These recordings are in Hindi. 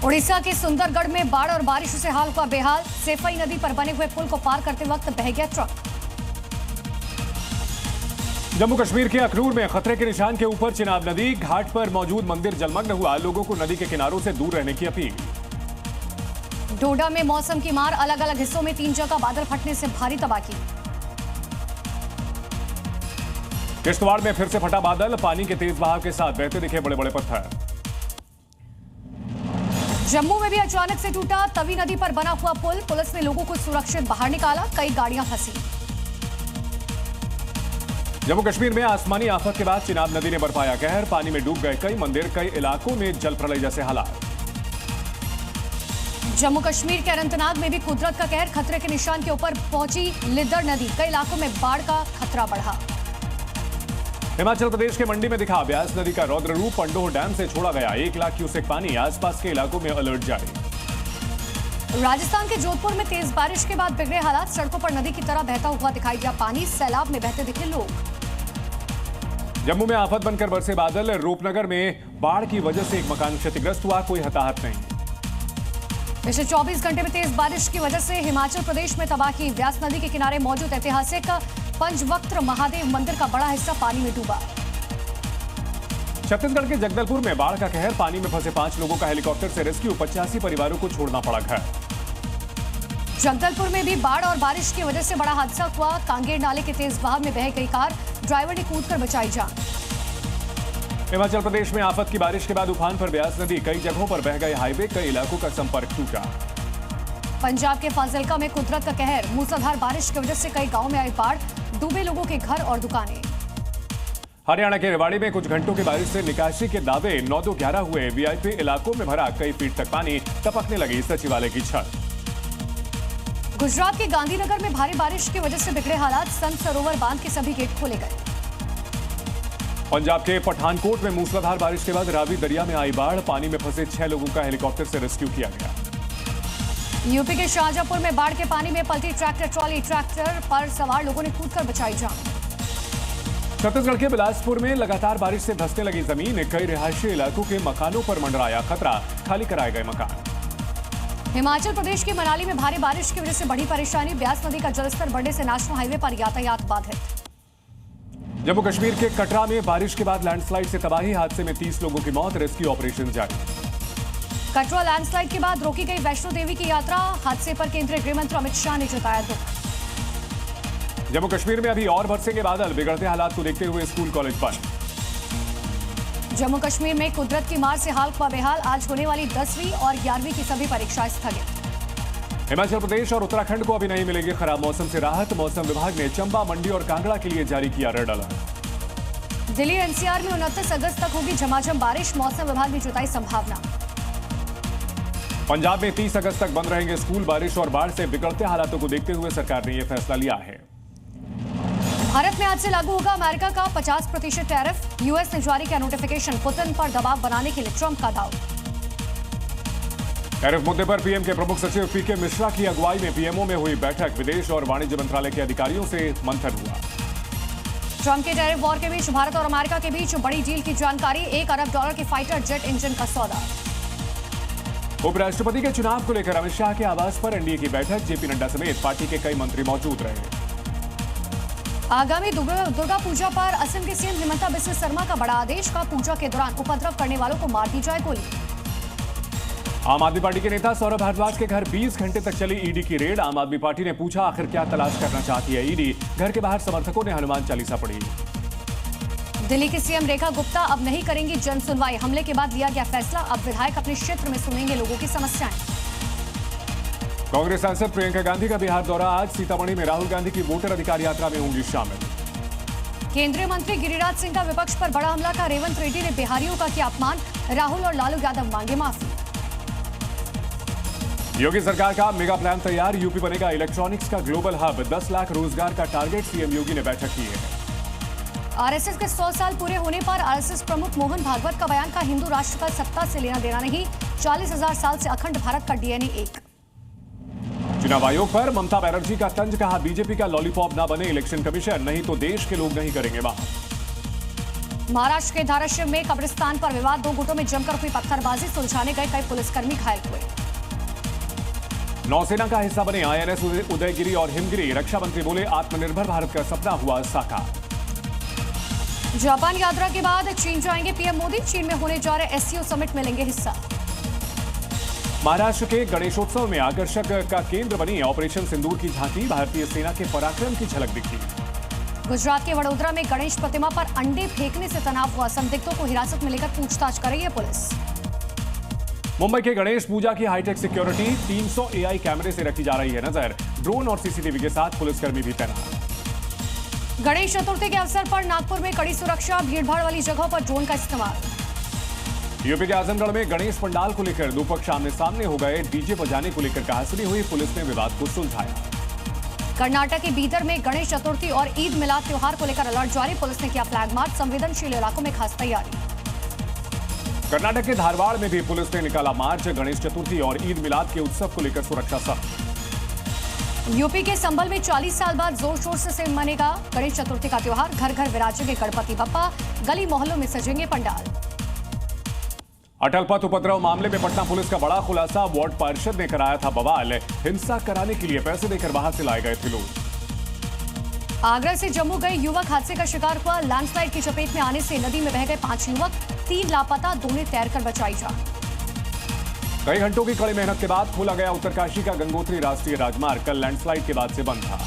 उड़ीसा के सुंदरगढ़ में बाढ़ और बारिश से हाल हुआ बेहाल। सेफई नदी पर बने हुए पुल को पार करते वक्त बह गया ट्रक। जम्मू कश्मीर के अखनूर में खतरे के निशान के ऊपर चिनाब नदी, घाट पर मौजूद मंदिर जलमग्न हुआ। लोगों को नदी के किनारों से दूर रहने की अपील। डोडा में मौसम की मार, अलग अलग हिस्सों में 3 जगह बादल फटने से भारी तबाही। किश्तवाड़ में फिर से फटा बादल, पानी के तेज बहाव के साथ बहते दिखे बड़े बड़े पत्थर। जम्मू में भी अचानक से टूटा तवी नदी पर बना हुआ पुल, पुलिस ने लोगों को सुरक्षित बाहर निकाला, कई गाड़ियां फंसी। जम्मू कश्मीर में आसमानी आफत के बाद चिनाब नदी ने बरपाया कहर, पानी में डूब गए कई मंदिर, कई इलाकों में जल प्रलय जैसे हालात। जम्मू कश्मीर के अनंतनाग में भी कुदरत का कहर, खतरे के निशान के ऊपर पहुंची लिद्दड़ नदी, कई इलाकों में बाढ़ का खतरा बढ़ा। हिमाचल प्रदेश के मंडी में दिखा ब्यास नदी का रौद्र रूप, पंडोह डैम से छोड़ा गया 1 लाख क्यूसेक पानी, आसपास के इलाकों में अलर्ट जारी। राजस्थान के जोधपुर में तेज बारिश के बाद बिगड़े हालात, सड़कों पर नदी की तरह बहता हुआ दिखाई दिया पानी, सैलाब में बहते दिखे लोग। जम्मू में आफत बनकर बरसे बादल, रूपनगर में बाढ़ की वजह से एक मकान क्षतिग्रस्त हुआ, कोई हताहत नहीं। पिछले 24 घंटे में तेज बारिश की वजह से हिमाचल प्रदेश में तबाही, ब्यास नदी के किनारे मौजूद ऐतिहासिक पंचवक्त्र महादेव मंदिर का बड़ा हिस्सा पानी में डूबा। छत्तीसगढ़ के जगदलपुर में बाढ़ का कहर, पानी में फंसे 5 लोगों का हेलीकॉप्टर से रेस्क्यू, 85 परिवारों को छोड़ना पड़ा घर। जगदलपुर में भी बाढ़ और बारिश की वजह से बड़ा हादसा हुआ, कांगेर नाले के तेज बहाव में बह गई कार, ड्राइवर ने कूदकर बचाई जान। हिमाचल प्रदेश में आफत की बारिश के बाद उफान पर ब्यास नदी, कई जगहों पर बह गए हाईवे, कई इलाकों का संपर्क टूटा। पंजाब के फाजिल्का में कुदरत का कहर, मूसलाधार बारिश की वजह से कई गांवों में आई बाढ़, डूबे लोगों के घर और दुकानें। हरियाणा के रेवाड़ी में कुछ घंटों की बारिश से निकासी के दावे 9-11 हुए, वीआईपी इलाकों में भरा कई फीट तक पानी, टपकने लगी सचिवालय की छत। गुजरात के गांधीनगर में भारी बारिश की वजह से बिगड़े हालात, संत सरोवर बांध के सभी गेट खोले गए। पंजाब के पठानकोट में मूसलाधार बारिश के बाद रावी दरिया में आई बाढ़, पानी में फंसे 6 लोगों का हेलीकॉप्टर से रेस्क्यू किया गया। यूपी के शाहजहांपुर में बाढ़ के पानी में पलटी ट्रैक्टर ट्रॉली, ट्रैक्टर पर सवार लोगों ने कूदकर बचाई जान। छत्तीसगढ़ के बिलासपुर में लगातार बारिश से धंसने लगी जमीन, कई रिहायशी इलाकों के मकानों पर मंडराया खतरा, खाली कराए गए मकान। हिमाचल प्रदेश के मनाली में भारी बारिश की वजह से बड़ी परेशानी, ब्यास नदी का जलस्तर बढ़ने से नेशनल हाईवे पर यातायात बाधित। जम्मू कश्मीर के कटरा में बारिश के बाद लैंडस्लाइड से तबाही, हादसे में 30 लोगों की मौत, रेस्क्यू ऑपरेशन जारी। कटरा लैंडस्लाइड के बाद रोकी गई वैष्णो देवी की यात्रा, हादसे पर केंद्रीय गृह मंत्री अमित शाह ने जताया दुख। जम्मू कश्मीर में अभी और बरसेंगे बादल, बिगड़ते हालात को देखते हुए स्कूल कॉलेज बंद। जम्मू कश्मीर में कुदरत की मार से हाल हुआ बेहाल, आज होने वाली 10वीं और 11वीं की सभी परीक्षाएं स्थगित। हिमाचल प्रदेश और उत्तराखंड को अभी नहीं मिलेगी खराब मौसम से राहत, मौसम विभाग ने चंबा, मंडी और कांगड़ा के लिए जारी किया रेड अलर्ट। दिल्ली एनसीआर में 29 अगस्त तक होगी झमाझम बारिश, मौसम विभाग ने जताई संभावना। पंजाब में 30 अगस्त तक बंद रहेंगे स्कूल, बारिश और बाढ़ से बिगड़ते हालातों को देखते हुए सरकार ने यह फैसला लिया है। भारत में आज से लागू होगा अमेरिका का 50% टैरिफ, यूएस ने जारी किया नोटिफिकेशन, पुतिन पर दबाव बनाने के लिए ट्रंप का दाव। टैरिफ मुद्दे पर पीएम के प्रमुख सचिव पीके मिश्रा की अगुवाई में पीएमओ में हुई बैठक, विदेश और वाणिज्य मंत्रालय के अधिकारियों से मंथन हुआ। ट्रंप के टैरिफ वॉर के बीच भारत और अमेरिका के बीच बड़ी डील की जानकारी, $1 अरब की फाइटर जेट इंजन का सौदा। उपराष्ट्रपति के चुनाव को लेकर अमित शाह के आवास पर एनडीए की बैठक, जेपी नड्डा समेत पार्टी के कई मंत्री मौजूद रहे। आगामी दुर्गा पूजा पर असम के सीएम हिमंता बिस्वा शर्मा का बड़ा आदेश, का पूजा के दौरान उपद्रव करने वालों को मार दी जाए गोली। आम आदमी पार्टी के नेता सौरभ भारद्वाज के घर 20 घंटे तक चली ईडी की रेड, आम आदमी पार्टी ने पूछा आखिर क्या तलाश करना चाहती है ईडी, घर के बाहर समर्थकों ने हनुमान चालीसा पढ़ी। दिल्ली की सीएम रेखा गुप्ता अब नहीं करेंगी जन सुनवाई, हमले के बाद लिया गया फैसला, अब विधायक अपने क्षेत्र में सुनेंगे लोगों की समस्याएं। कांग्रेस सांसद प्रियंका गांधी का बिहार दौरा, आज सीतामढ़ी में राहुल गांधी की वोटर अधिकार यात्रा में होंगी शामिल। केंद्रीय मंत्री गिरिराज सिंह का विपक्ष पर बड़ा हमला का, रेवंत रेड्डी ने बिहारियों का किया अपमान, राहुल और लालू यादव मांगे माफी। योगी सरकार का मेगा प्लान तैयार, यूपी बनेगा इलेक्ट्रॉनिक्स का ग्लोबल हब, 10 लाख रोजगार का टारगेट, सीएम योगी ने बैठक की है। आरएसएस के 100 साल पूरे होने पर आरएसएस प्रमुख मोहन भागवत का बयान, का हिंदू राष्ट्र का सत्ता से लेना देना नहीं, 40,000 साल से अखंड भारत का डीएनए एक। चुनाव आयोग पर ममता बनर्जी का तंज, कहा बीजेपी का लॉलीपॉप ना बने इलेक्शन कमीशन, नहीं तो देश के लोग नहीं करेंगे वहां। महाराष्ट्र के धाराशिव में कब्रिस्तान पर विवाद, दो गुटों में जमकर हुई पत्थरबाजी, सुलझाने गए कई पुलिसकर्मी घायल हुए। नौसेना का हिस्सा बने आईएनएस उदयगिरी और हिमगिरी, रक्षा मंत्री बोले आत्मनिर्भर भारत का सपना हुआ साकार। जापान यात्रा के बाद चीन जाएंगे पीएम मोदी, चीन में होने जा रहे एससीओ समिट में लेंगे हिस्सा। महाराष्ट्र के गणेशोत्सव में आकर्षक का केंद्र बनी ऑपरेशन सिंदूर की झांकी, भारतीय सेना के पराक्रम की झलक दिखी। गुजरात के वडोदरा में गणेश प्रतिमा पर अंडे फेंकने से तनाव हुआ, संदिग्धों को हिरासत में लेकर पूछताछ कर रही है पुलिस। मुंबई के गणेश पूजा की हाईटेक सिक्योरिटी, 300 एआई कैमरे से रखी जा रही है नजर, ड्रोन और सीसीटीवी के साथ पुलिसकर्मी भी तैनात। गणेश चतुर्थी के अवसर पर नागपुर में कड़ी सुरक्षा, भीड़भाड़ वाली जगहों पर ड्रोन का इस्तेमाल। यूपी के आजमगढ़ में गणेश पंडाल को लेकर दो पक्ष आमने सामने हो गए, डीजे बजाने को लेकर कहासुनी हुई, पुलिस ने विवाद को सुलझाया। कर्नाटक के बीदर में गणेश चतुर्थी और ईद मिलाद त्योहार को लेकर अलर्ट जारी, पुलिस ने किया फ्लैग मार्च, संवेदनशील इलाकों में खास तैयारी। कर्नाटक के धारवाड़ में भी पुलिस ने निकाला मार्च, गणेश चतुर्थी और ईद मिलाद के उत्सव को लेकर सुरक्षा सख्त। यूपी के संभल में 40 साल बाद जोर शोर से मनेगा गणेश चतुर्थी का त्योहार, घर घर विराजेंगे गणपति बप्पा, गली मोहल्लों में सजेंगे पंडाल। अटल पथ उपद्रव मामले में पटना पुलिस का बड़ा खुलासा, वार्ड पार्षद ने कराया था बवाल, हिंसा कराने के लिए पैसे देकर बाहर से लाए गए थे लोग। आगरा से जम्मू गए युवक हादसे का शिकार हुआ, लैंडस्लाइड की चपेट में आने से नदी में बह गए 5 युवक, 3 लापता, 2 ने तैरकर बचाई जान। कई घंटों की कड़ी मेहनत के बाद खोला गया उत्तरकाशी का गंगोत्री राष्ट्रीय राजमार्ग, कल लैंडस्लाइड के बाद से बंद था।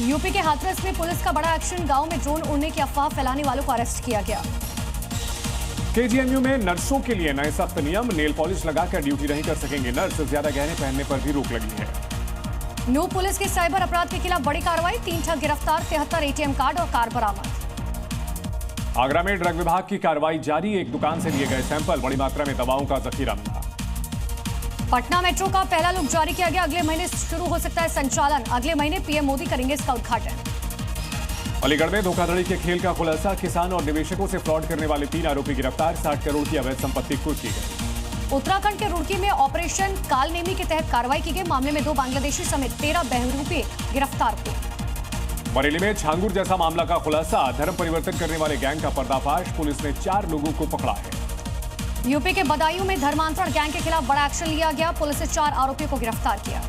यूपी के हाथरस में पुलिस का बड़ा एक्शन, गांव में ड्रोन उड़ने की अफवाह फैलाने वालों को अरेस्ट किया गया। केजीएमयू में नर्सों के लिए नए सख्त नियम, नेल पॉलिश लगाकर ड्यूटी नहीं कर सकेंगे नर्स, ज्यादा गहने पहनने पर भी रोक लगी है। न्यू पुलिस की साइबर अपराध के खिलाफ बड़ी कार्रवाई, 3 ठग गिरफ्तार, 73 एटीएम कार्ड और कार बरामद। आगरा में ड्रग विभाग की कार्रवाई जारी, एक दुकान से लिए गए सैंपल, बड़ी मात्रा में दवाओं का जखीरा मिला। पटना मेट्रो का पहला लुक जारी किया गया, अगले महीने शुरू हो सकता है संचालन, अगले महीने पीएम मोदी करेंगे इसका उद्घाटन। अलीगढ़ में धोखाधड़ी के खेल का खुलासा, किसान और निवेशकों से फ्रॉड करने वाले 3 आरोपी गिरफ्तार, 60 करोड़ की अवैध संपत्ति कुर्क की गई। उत्तराखंड के रुड़की में ऑपरेशन कालनेमी के तहत कार्रवाई की गई, मामले में 2 बांग्लादेशी समेत 13 बहरूपी गिरफ्तार हुए। बरेली में छांगुर जैसा मामला का खुलासा, धर्म परिवर्तन करने वाले गैंग का पर्दाफाश, पुलिस ने 4 लोगों को पकड़ा है। यूपी के बदायूं में धर्मांतरण गैंग के खिलाफ बड़ा एक्शन लिया गया, पुलिस ने 4 आरोपियों को गिरफ्तार किया।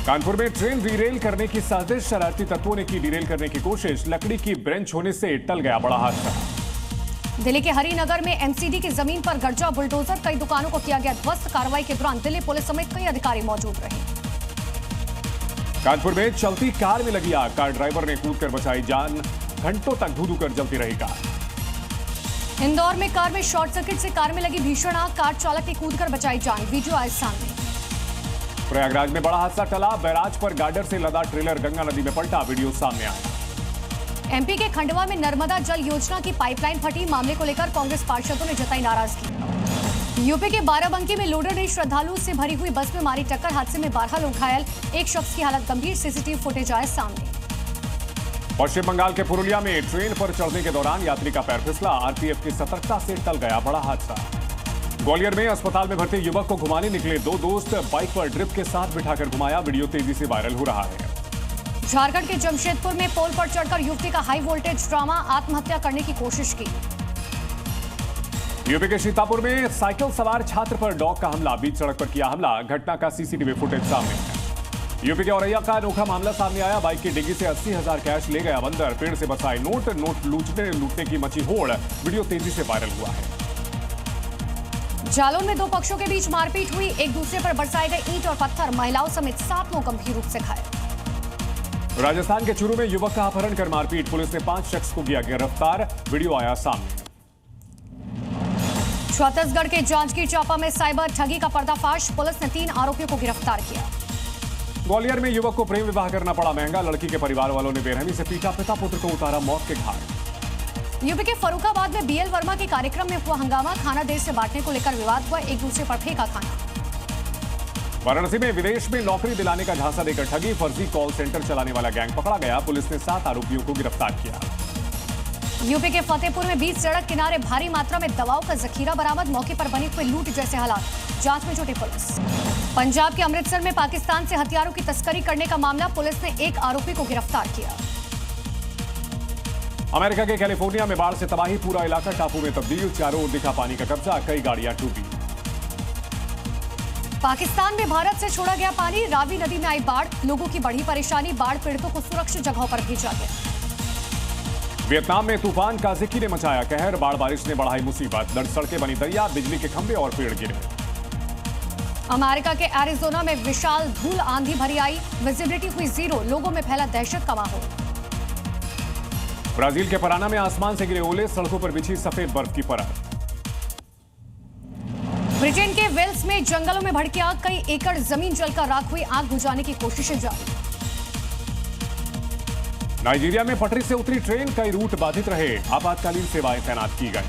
कानपुर में ट्रेन डीरेल करने की साजिश, शरारती तत्वों ने की डीरेल करने की कोशिश, लकड़ी की ब्रेंच होने से टल गया बड़ा हादसा। दिल्ली के हरिनगर में एमसीडी की जमीन पर गरजा बुलडोजर, कई दुकानों को किया गया ध्वस्त, कार्रवाई के दौरान दिल्ली पुलिस समेत कई अधिकारी मौजूद रहे। कानपुर में चलती कार में लगी आग, कार ड्राइवर ने कूदकर बचाई जान, घंटों तक धू कर जलती रही कार। इंदौर में कार में शॉर्ट सर्किट से कार में लगी भीषण आग, कार चालक ने कूदकर बचाई जान, वीडियो आए सामने। प्रयागराज में बड़ा हादसा टला, बैराज पर गार्डर से लदा ट्रेलर गंगा नदी में पलटा, वीडियो सामने आया। एमपी के खंडवा में नर्मदा जल योजना की पाइपलाइन फटी, मामले को लेकर कांग्रेस पार्षदों ने जताई नाराजगी। यूपी के बाराबंकी में लोडर ने श्रद्धालुओं से भरी हुई बस में मारी टक्कर, हादसे में 12 लोग घायल, एक शख्स की हालत गंभीर, सीसीटीवी फुटेज आए सामने। पश्चिम बंगाल के पुरुलिया में ट्रेन पर चढ़ने के दौरान यात्री का पैर फिसला, आरपीएफ की सतर्कता से टल गया बड़ा हादसा। ग्वालियर में अस्पताल में भर्ती युवक को घुमाने निकले 2 दोस्त, बाइक पर ड्रिप के साथ बिठाकर घुमाया, वीडियो तेजी से वायरल हो रहा है। झारखंड के जमशेदपुर में पोल पर चढ़कर युवती का हाई वोल्टेज ड्रामा, आत्महत्या करने की कोशिश की। यूपी के सीतापुर में साइकिल सवार छात्र पर डॉग का हमला, बीच सड़क पर किया हमला, घटना का सीसीटीवी फुटेज सामने है। यूपी के औरैया का अनोखा मामला सामने आया, बाइक की डिग्गी से 80,000 कैश ले गया बंदर, पेड़ से बसाए नोट लूटने की मची होड़, वीडियो तेजी से वायरल हुआ है। जालौन में 2 पक्षों के बीच मारपीट हुई, एक दूसरे पर बरसाए गए ईंट और पत्थर, महिलाओं समेत 7 लोग गंभीर रूप से घायल। राजस्थान के चूरू में युवक का अपहरण कर मारपीट, पुलिस ने 5 शख्स को किया गिरफ्तार, वीडियो आया सामने। छत्तीसगढ़ के जांजगीर चांपा में साइबर ठगी का पर्दाफाश, पुलिस ने 3 आरोपियों को गिरफ्तार किया। ग्वालियर में युवक को प्रेम विवाह करना पड़ा महंगा, लड़की के परिवार वालों ने बेरहमी से पीटा, पिता पुत्र को उतारा मौत के घाट। यूपी के फरुखाबाद में बीएल वर्मा के कार्यक्रम में हुआ हंगामा, खाना देर से बांटने को लेकर विवाद हुआ, एक दूसरे पर फेंका खाना। वाराणसी में विदेश में नौकरी दिलाने का झांसा देकर ठगी, फर्जी कॉल सेंटर चलाने वाला गैंग पकड़ा गया, पुलिस ने 7 आरोपियों को गिरफ्तार किया। यूपी के फतेहपुर में बीच सड़क किनारे भारी मात्रा में दवाओं का जखीरा बरामद, मौके पर बनी हुई लूट जैसे हालात, जांच में जुटी पुलिस। पंजाब के अमृतसर में पाकिस्तान से हथियारों की तस्करी करने का मामला, पुलिस ने 1 आरोपी को गिरफ्तार किया। अमेरिका के कैलिफोर्निया में बाढ़ से तबाही, पूरा इलाका टापू में तब्दील, चारों ओर दिखा पानी का कब्जा, कई गाड़ियां डूबी। पाकिस्तान में भारत से छोड़ा गया पानी, रावी नदी में आई बाढ़, लोगों की बढ़ी परेशानी, बाढ़ पीड़ितों को सुरक्षित जगहों पर भेजा गया। वियतनाम में तूफान काजिकी ने मचाया कहर, बाढ़ बारिश ने बढ़ाई मुसीबत, दर्द सड़कें बनी दरिया, बिजली के खंभे और पेड़ गिरे। अमेरिका के एरिजोना में विशाल धूल आंधी भरी आई, विजिबिलिटी हुई 0, लोगों में फैला दहशत का माहौल। ब्राजील के पराना में आसमान से गिरे ओले, सड़कों पर बिछी सफेद बर्फ की परत। ब्रिटेन के वेल्स में जंगलों में भड़की आग, कई एकड़ जमीन जलकर राख हुई, आग बुझाने की कोशिशें जारी। नाइजीरिया में पटरी से उतरी ट्रेन, कई रूट बाधित रहे, आपातकालीन सेवाएं तैनात की गई।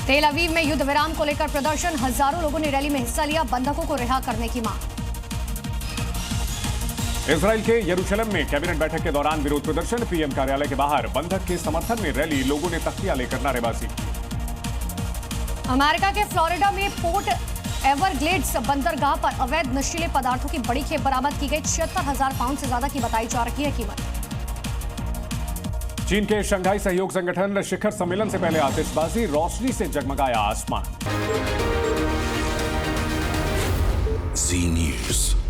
तेल अवीव में युद्ध विराम को लेकर प्रदर्शन, हजारों लोगों ने रैली में हिस्सा लिया, बंधकों को रिहा करने की मांग। इजराइल के यरूशलेम में कैबिनेट बैठक के दौरान विरोध प्रदर्शन, पीएम कार्यालय के बाहर बंधक के समर्थन में रैली, लोगों ने तख्तियां लेकर नारेबाजी की। अमेरिका के फ्लोरिडा में पोर्ट एवरग्लेड्स बंदरगाह पर अवैध नशीले पदार्थों की बड़ी खेप बरामद की गई, 76,000 पाउंड से ज्यादा की बताई जा रही है कीमत। चीन के शंघाई सहयोग संगठन शिखर सम्मेलन से पहले आतिशबाजी, रोशनी से जगमगाया आसमान। जी न्यूज।